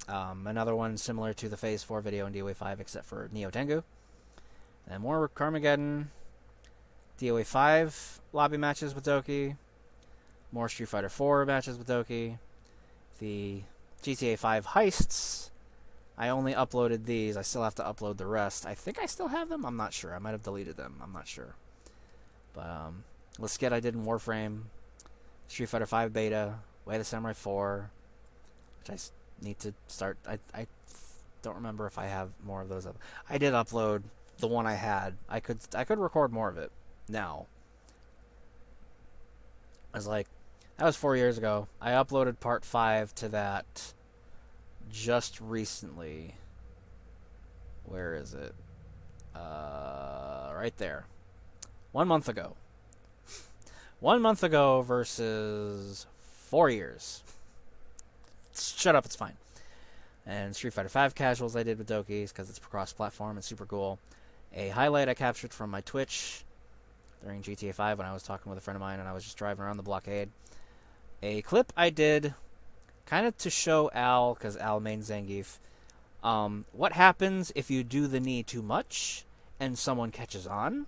another one similar to the Phase 4 video in DOA 5 except for Neo Tengu. And more Carmageddon, DOA 5 lobby matches with Doki, more Street Fighter 4 matches with Doki, the GTA 5 heists. I only uploaded these. I still have to upload the rest. I think I still have them. I'm not sure. I might have deleted them. I'm not sure. But the skit I did in Warframe, Street Fighter 5 beta, Way of the Samurai 4, which I need to start. I don't remember if I have more of those up. I did upload the one I had. I could record more of it now. I was like, that was 4 years ago. I uploaded part 5 to that just recently. Where is it? Right there. 1 month ago. 1 month ago versus 4 years. Shut up, it's fine. And Street Fighter 5 casuals I did with Doki because it's cross-platform and super cool. A highlight I captured from my Twitch during GTA 5 when I was talking with a friend of mine and I was just driving around the blockade. A clip I did kind of to show Al, because Al mains Zangief, what happens if you do the knee too much and someone catches on.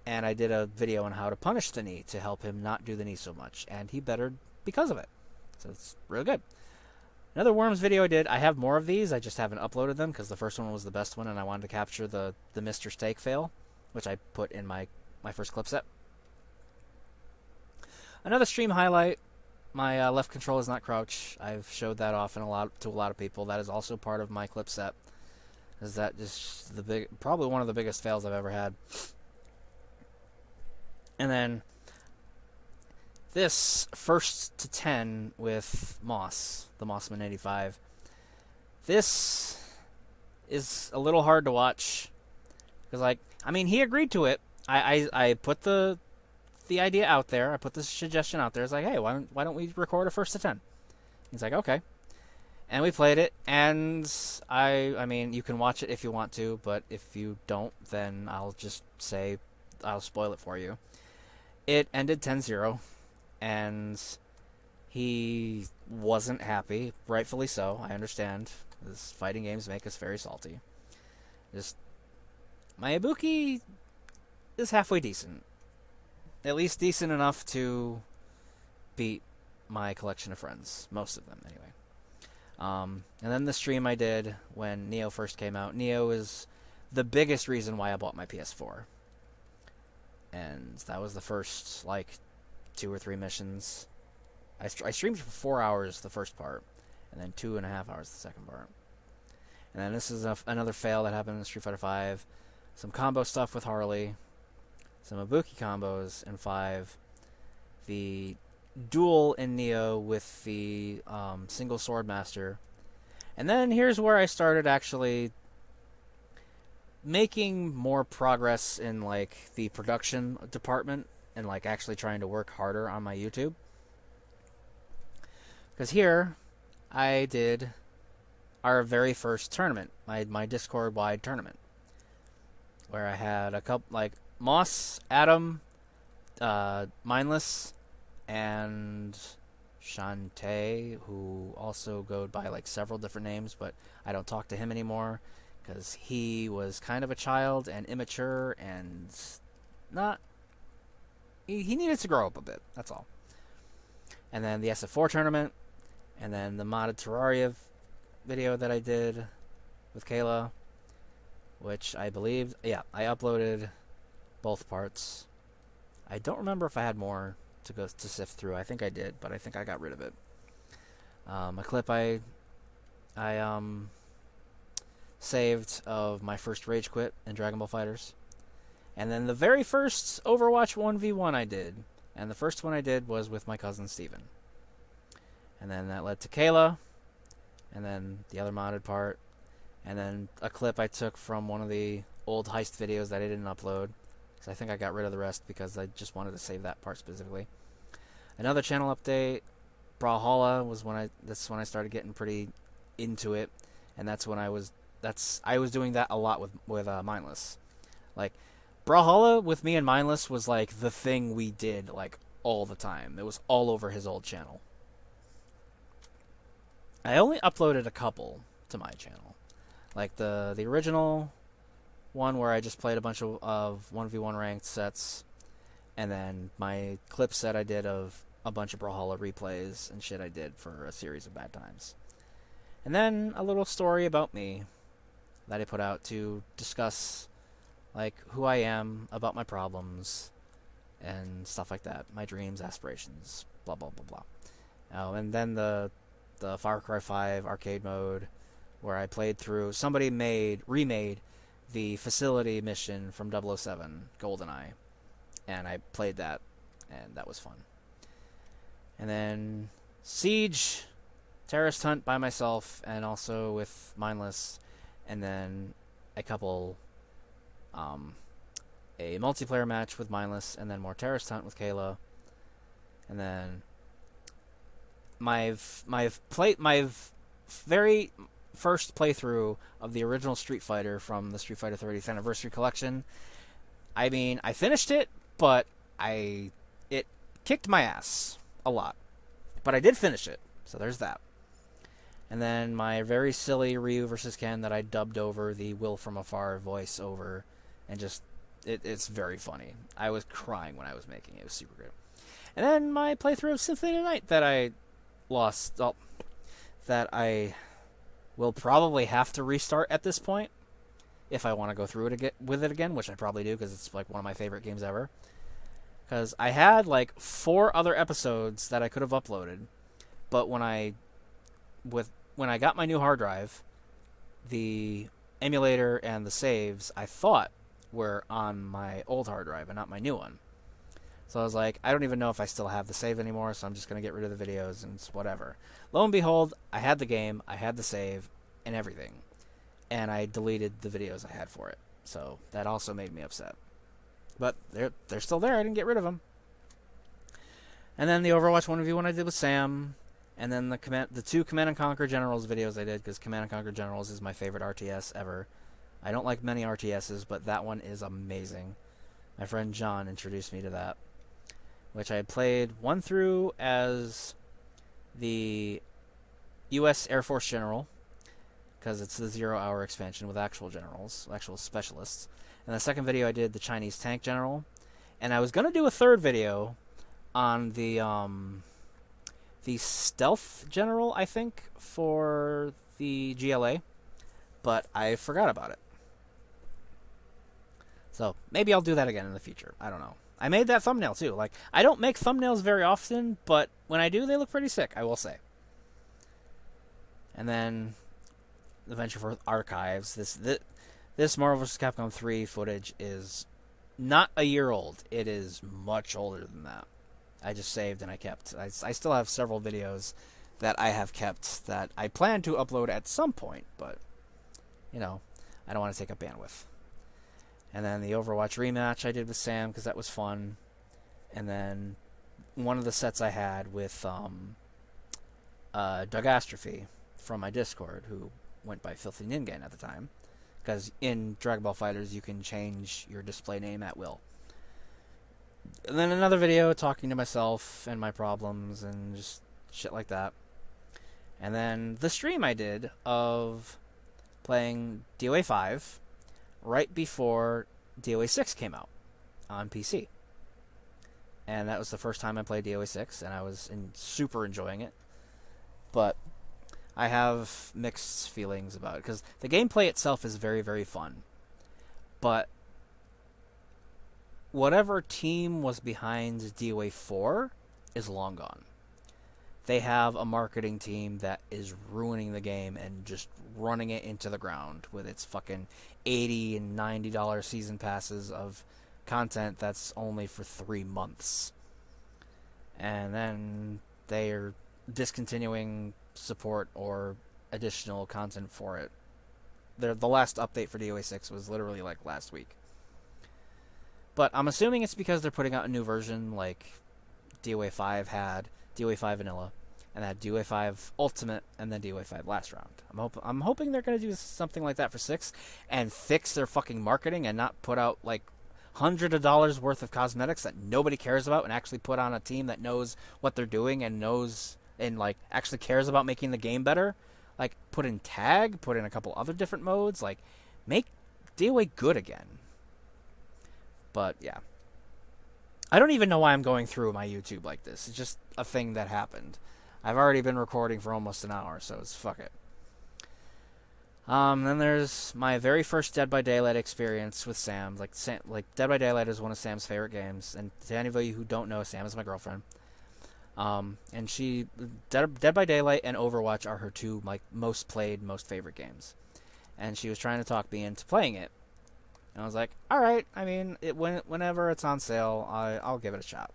And I did a video on how to punish the knee to help him not do the knee so much. And he bettered because of it. So it's real good. Another Worms video I did. I have more of these. I just haven't uploaded them because the first one was the best one. And I wanted to capture the Mr. Steak fail, which I put in my first clip set. Another stream highlight. My left control is not crouch. I've showed that off to a lot of people. That is also part of my clip set. Is that just probably one of the biggest fails I've ever had. And then this 1st to 10 with Moss, the Mossman 85. This is a little hard to watch because, he agreed to it. I put the idea out there. I put the suggestion out there. It's like, hey, why don't we record a 1st to 10? He's like, okay. And we played it, and I mean, you can watch it if you want to, but if you don't, then I'll just say I'll spoil it for you. It ended 10-0, and he wasn't happy, rightfully so. I understand. These fighting games make us very salty. Just my Ibuki is halfway decent, at least decent enough to beat my collection of friends, most of them anyway. And then the stream I did when Neo first came out. Neo is the biggest reason why I bought my PS4. And that was the first, 2 or 3 missions. I streamed for 4 hours the first part, and then 2.5 hours the second part. And then this is another fail that happened in Street Fighter V. Some combo stuff with Harley. Some Ibuki combos in 5. The duel in Neo with the single sword master. And then here's where I started actually making more progress in the production department and actually trying to work harder on my YouTube. Because here I did our very first tournament, my Discord wide tournament, where I had a couple Moss, Adam, Mindless, and Shantae, who also go by several different names, but I don't talk to him anymore because he was kind of a child and immature and not. He needed to grow up a bit. That's all. And then the SF4 tournament, and then the modded Terraria video that I did with Kayla, which I believe, I uploaded both parts. I don't remember if I had more to sift through. I think I did, but I think I got rid of it. A clip I saved of my first rage quit in Dragon Ball FighterZ, and then the very first Overwatch 1v1 I did, and the first one I did was with my cousin Steven. And then that led to Kayla, and then the other modded part, and then a clip I took from one of the old heist videos that I didn't upload, because I think I got rid of the rest because I just wanted to save that part specifically. Another channel update, Brawlhalla, was that's when I started getting pretty into it, and that's when I was doing that a lot with Mindless. Brawlhalla with me and Mindless was the thing we did all the time. It was all over his old channel. I only uploaded a couple to my channel. The original one where I just played a bunch of 1v1 ranked sets, and then my clip set I did of a bunch of Brawlhalla replays and shit I did for a series of bad times. And then a little story about me that I put out to discuss who I am, about my problems, and stuff like that. My dreams, aspirations, blah blah blah blah. Oh, and then the Far Cry 5 arcade mode, where I played through. Somebody remade the facility mission from 007 GoldenEye, and I played that, and that was fun. And then Siege, Terrorist Hunt by myself, and also with Mindless, and then a couple, a multiplayer match with Mindless, and then more Terrorist Hunt with Kayla, and then my very first playthrough of the original Street Fighter from the Street Fighter 30th Anniversary Collection. I mean, I finished it, but it kicked my ass a lot. But I did finish it, so there's that. And then my very silly Ryu vs. Ken that I dubbed over the Will From Afar voice over, and just, it's very funny. I was crying when I was making it. It was super great. And then my playthrough of Symphony of the Night that I lost, that I will probably have to restart at this point if I want to go through it with it again, which I probably do because it's one of my favorite games ever. Because I had 4 other episodes that I could have uploaded, but when I got my new hard drive, the emulator and the saves I thought were on my old hard drive and not my new one. So I was like, I don't even know if I still have the save anymore, so I'm just going to get rid of the videos and it's whatever. Lo and behold, I had the game, I had the save, and everything. And I deleted the videos I had for it. So that also made me upset. But they're still there, I didn't get rid of them. And then the Overwatch 1v1 I did with Sam, And then the two Command and Conquer Generals videos I did, because Command and Conquer Generals is my favorite RTS ever. I don't like many RTSs, but that one is amazing. My friend John introduced me to that, which I had played 1 through as the U.S. Air Force General, because it's the 0-hour expansion with actual generals, actual specialists. And the second video I did the Chinese Tank General. And I was going to do a third video on the Stealth General, I think, for the GLA, but I forgot about it. So maybe I'll do that again in the future. I don't know. I made that thumbnail too. Like, I don't make thumbnails very often, but when I do, they look pretty sick, I will say. And then the Venture for Archives. This Marvel vs. Capcom 3 footage is not a year old. It is much older than that. I just saved and I kept. I still have several videos that I have kept that I plan to upload at some point, but, you know, I don't want to take up bandwidth. And then the Overwatch rematch I did with Sam, because that was fun. And then one of the sets I had with Doug Astrophy from my Discord, who went by Filthy Ningen at the time. Because in Dragon Ball FighterZ you can change your display name at will. And then another video talking to myself and my problems and just shit like that. And then the stream I did of playing DOA 5 right before DOA 6 came out on PC. And that was the first time I played DOA 6, and I was super enjoying it. But I have mixed feelings about it, because the gameplay itself is very, very fun. But whatever team was behind DOA 4 is long gone. They have a marketing team that is ruining the game and just running it into the ground with its fucking $80 and $90 season passes of content that's only for 3 months. And then they are discontinuing support or additional content for it. The last update for DOA 6 was literally like last week. But I'm assuming it's because they're putting out a new version like DOA 5 had, DOA 5 Vanilla, and that DOA 5 Ultimate, and then DOA 5 Last Round. I'm hoping they're going to do something like that for 6 and fix their fucking marketing and not put out like hundreds of dollars worth of cosmetics that nobody cares about, and actually put on a team that knows what they're doing and knows and like actually cares about making the game better. Like, put in tag, put in a couple other different modes, like make DOA good again. But yeah, I don't even know why I'm going through my YouTube like this. It's just a thing that happened. I've already been recording for almost an hour, so it's fuck it. Then there's my very first Dead by Daylight experience with Sam. Like Dead by Daylight is one of Sam's favorite games, and to any of you who don't know, Sam is my girlfriend. And Dead by Daylight and Overwatch are her two like most played, most favorite games. And she was trying to talk me into playing it. And I was like, all right, I mean, whenever it's on sale, I'll give it a shot.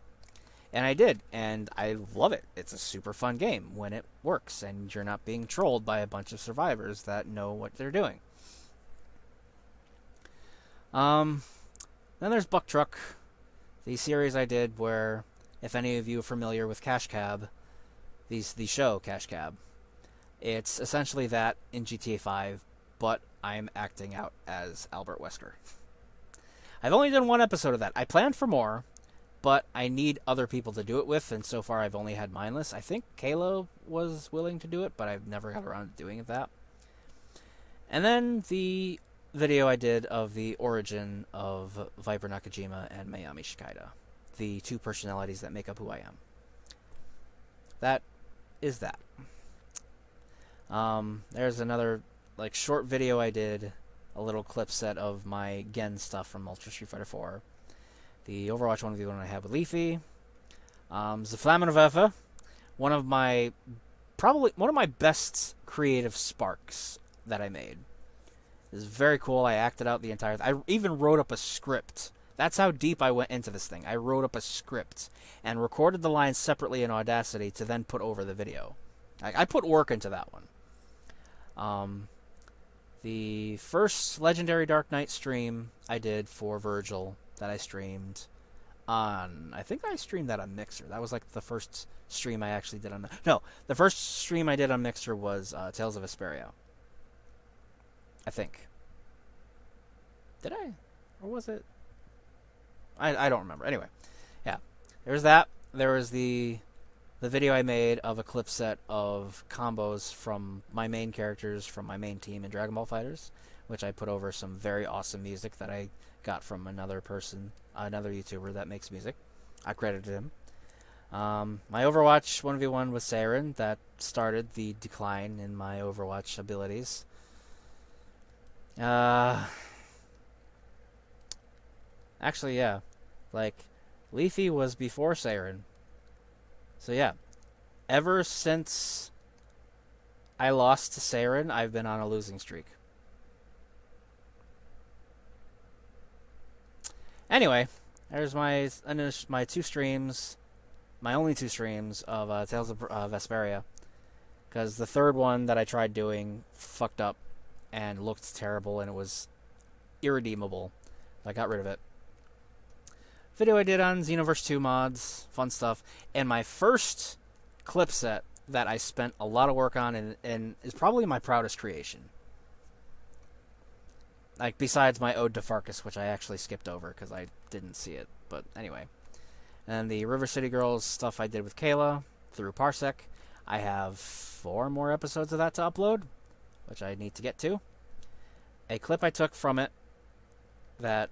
And I did, and I love it. It's a super fun game when it works, and you're not being trolled by a bunch of survivors that know what they're doing. Then there's Buck Truck, the series I did where, if any of you are familiar with Cash Cab, the show Cash Cab, it's essentially that in GTA 5, but I'm acting out as Albert Wesker. I've only done one episode of that. I planned for more, but I need other people to do it with, and so far I've only had Mindless. I think Kayla was willing to do it, but I've never got around to doing that. And then the video I did of the origin of Viper Nakajima and Mayami Shikida, the two personalities that make up who I am. That is that. There's another like short video I did, a little clip set of my Gen stuff from Ultra Street Fighter 4. The Overwatch 1v1 I had with Leafy. The Flammenwerfer, one of my best creative sparks that I made. It was very cool. I acted out the entire I even wrote up a script. That's how deep I went into this thing. I wrote up a script and recorded the lines separately in Audacity to then put over the video. I put work into that one. The first Legendary Dark Knight stream I did for Virgil that I streamed, on... I think I streamed that on Mixer. That was like the first stream I actually did on... No, the first stream I did on Mixer was Tales of Vesperia. I think. Did I? Or was it? I don't remember. Anyway, yeah. There was that. There was the video I made of a clip set of combos from my main characters from my main team in Dragon Ball FighterZ, which I put over some very awesome music that I got from another person, another YouTuber that makes music. I credited him. My Overwatch 1v1 with Siren that started the decline in my Overwatch abilities. Actually, yeah. Like, Leafy was before Siren. So, yeah. Ever since I lost to Siren, I've been on a losing streak. Anyway, there's my two streams, my only two streams of Tales of Vesperia. Because the third one that I tried doing fucked up and looked terrible and it was irredeemable. I got rid of it. Video I did on Xenoverse 2 mods, fun stuff, and my first clip set that I spent a lot of work on and is probably my proudest creation. Like, besides my Ode to Farkas, which I actually skipped over because I didn't see it, but anyway. And the River City Girls stuff I did with Kayla through Parsec. I have 4 more episodes of that to upload, which I need to get to. A clip I took from it that...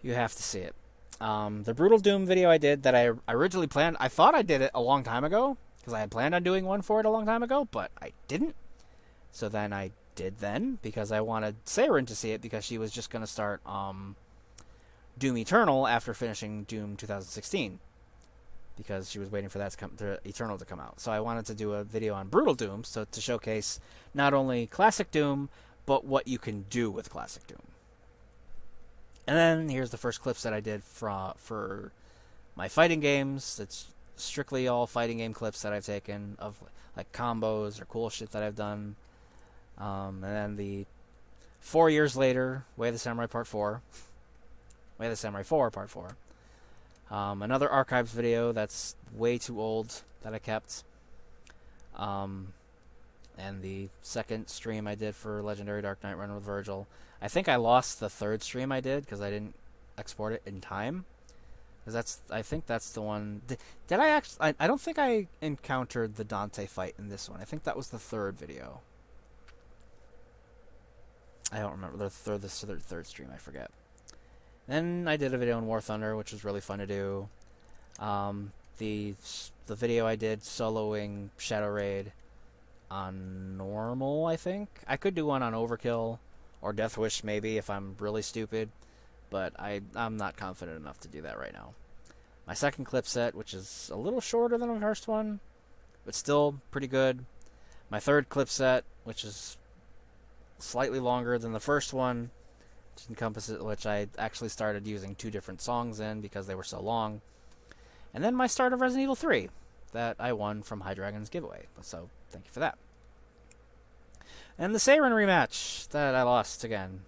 you have to see it. The Brutal Doom video I did that I originally planned... I thought I did it a long time ago, because I had planned on doing one for it a long time ago, but I didn't. So then I did then, because I wanted Siren to see it, because she was just going to start Doom Eternal after finishing Doom 2016. Because she was waiting for that Eternal to come out. So I wanted to do a video on Brutal Doom, so to showcase not only Classic Doom, but what you can do with Classic Doom. And then here's the first clips that I did for my fighting games. It's strictly all fighting game clips that I've taken of like combos or cool shit that I've done. And then the 4 years later, Way of the Samurai Part 4. Way of the Samurai 4 Part 4. Another archives video that's way too old that I kept. And the second stream I did for Legendary Dark Knight Run with Virgil. I think I lost the third stream I did because I didn't export it in time. Because I think that's the one. Did I actually? I don't think I encountered the Dante fight in this one. I think that was the third video. I don't remember the third stream. I forget. Then I did a video on War Thunder, which was really fun to do. The video I did soloing Shadow Raid on normal, I think. I could do one on Overkill or Death Wish maybe if I'm really stupid, but I'm not confident enough to do that right now. My second clip set, which is a little shorter than the first one, but still pretty good. My third clip set, which is slightly longer than the first one, which I actually started using 2 different songs in because they were so long. And then my start of Resident Evil 3 that I won from Hydragon's giveaway. So thank you for that. And the Siren rematch that I lost again.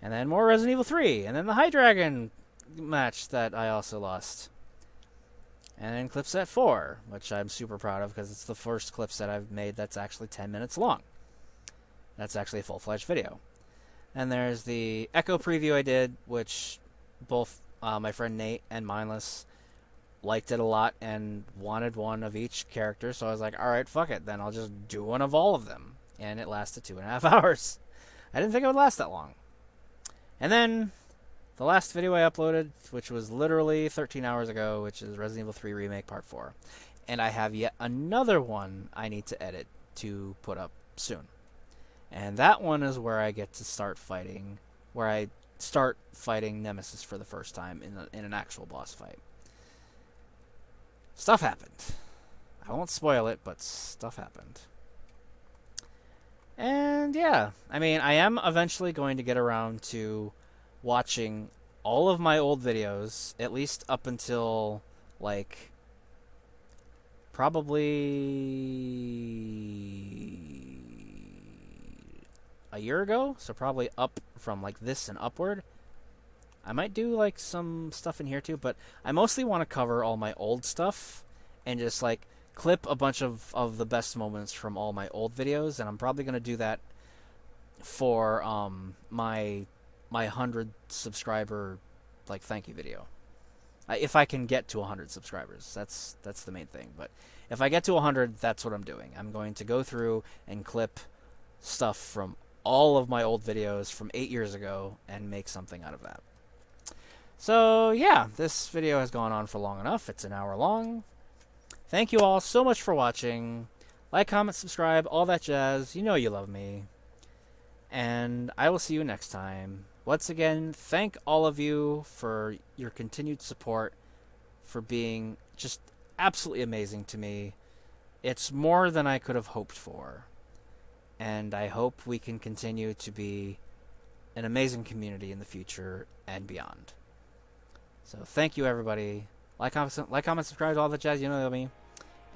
And then more Resident Evil 3. And then the Hydragon match that I also lost. And then clip set 4, which I'm super proud of because it's the first clip set I've made that's actually 10 minutes long. That's actually a full-fledged video. And there's the Echo preview I did, which both my friend Nate and Mindless liked it a lot and wanted one of each character. So I was like, alright, fuck it. Then I'll just do one of all of them. And it lasted 2.5 hours. I didn't think it would last that long. And then the last video I uploaded, which was literally 13 hours ago, which is Resident Evil 3 Remake Part 4. And I have yet another one I need to edit to put up soon. And that one is where I get to start fighting, where I start fighting Nemesis for the first time in an actual boss fight. Stuff happened. I won't spoil it, but stuff happened. And yeah, I mean, I am eventually going to get around to watching all of my old videos, at least up until, like, probably a year ago, so probably up from like this and upward. I might do like some stuff in here too, but I mostly want to cover all my old stuff and just like clip a bunch of the best moments from all my old videos, and I'm probably going to do that for my 100 subscriber like thank you video. If I can get to 100 subscribers, that's the main thing. But if I get to 100, that's what I'm doing. I'm going to go through and clip stuff from all of my old videos from 8 years ago and make something out of that. So yeah, this video has gone on for long enough. It's an hour long. Thank you all so much for watching. Like, comment, subscribe, all that jazz. You know you love me. And I will see you next time. Once again, thank all of you for your continued support, for being just absolutely amazing to me. It's more than I could have hoped for. And I hope we can continue to be an amazing community in the future and beyond. So thank you, everybody. Like, comment, subscribe, all that jazz. You know me.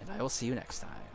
And I will see you next time.